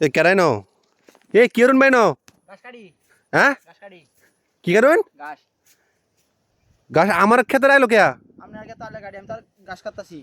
এ কেরাই ন এ কি করুন ভাই ন ঘাস কাটি হ্যাঁ ঘাস কাটি কি করুন ঘাস গাছ আমার ক্ষেতে রাইলো কে আপনার আগে তাহলে গাড়ি আমি তার ঘাস কাটতাছি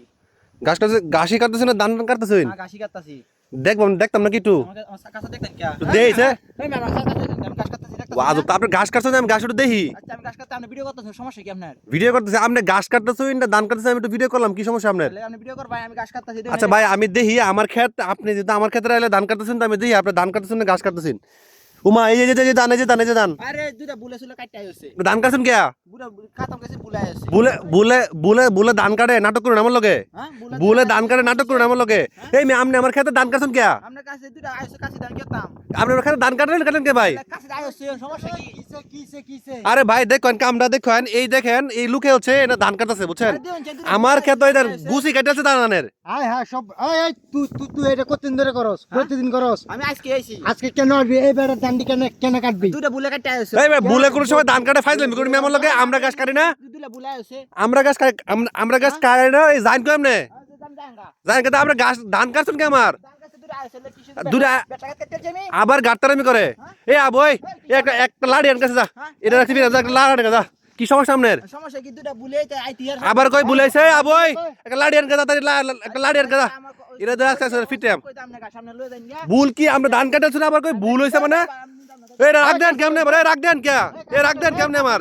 গাছ কাটছে ঘাসই কাটতেছেন না ধান কাটতেছেন না ঘাসই কাটতাছি দেখতাম না কি একটু আমাকে আমার কাছে দেখতেন কি দেইছে এই ম্যাম আমার কাছে দেখতেন আমি ঘাস কাটতাছি দেখতাছি আজ তো আপনি ঘাস কাটছেন আমি ঘাস একটু দেখি আচ্ছা আমি ঘাস কাটতে আপনি ভিডিও করতেছেন সমস্যা কি আপনার ভিডিও করতেছি আপনি ঘাস কাটতেছেন না ধান কাটতেছেন আমি একটু ভিডিও করলাম কি সমস্যা আপনার তাহলে আপনি ভিডিও কর ভাই আমি ঘাস কাটতাছি আচ্ছা ভাই আমি দেখি আমার ক্ষেত আপনি যদি আমার ক্ষেত্রে আইলে ধান কাটতেছেন তো আমি দেখি আপনি ধান কাটতেছেন না ঘাস কাটতেছেন উমা এই যে ধান এই যে ধান আরে দুইটা বুলে সুলে কাটতে হইছে ধান কাটছেন কে বুড়া খাতম গেছে বুলাই আছে বুলে বুলে বুলে বুলে ধান কাটে নাটক করুন আমার লগে হ্যাঁ বুলে ধান কাটে নাটক করুন আমার লগে এই আপনি আমার ক্ষেতে ধান কাটছেন কে আপনার কাছে দুইটা আইছে কাছে দান কেতাম আপনার ক্ষেতে ধান কাটেন কে ভাই কাছে আইছে সমস্যা কি কিসে আরে ভাই দেখেন কামটা দেখেন এই দেখেন এই লুকে হচ্ছে এটা ধান কাটতেছে বুঝছেন আমার ক্ষেত এটা গুছি কাটতেছে ধানের আয় হ্যাঁ সব এই তুই এটা কতদিন ধরে করস প্রতিদিন করস আমি আজকে আইছি আজকে কেন আসবি এই বেড়ার দান্ডি কেন কাটবি দুইটা বুলে কাটতে আইছে এই ভাই বুলে কোন সময় ধান কাটে ফাইজলামি করি আমার লগে আমরা গাছ কাটি না দুইটা বুলে আইছে আমরা গাছ আমরা গাছ কাটি না এই জাইন কো আমনে জাইন কাটে আমরা গাছ ধান কাটছেন কে আমার দুটা আবার গাটতারামি করে এ আবই একটা লাড়ি আন কাছে যা এটা রাখবি না একটা লাড়ি আন যা কি সমস্যা আপনার সমস্যা কি দুইটা বুলেইতে আইতিহার আবার কই বুলাইছে আবই একটা লাড়ি আন কাছে একটা লাড়ি আন কাছে এটা দেখা ফিটাম কইতাম না সামনে লয়ে যাই না ভুল কি আমরা ধান কাটাচ্ছি না আবার কই ভুল হইছে মানে এ রাখ দেন কেমনে রাখ দেন কে এ রাখ দেন কেমনে আমার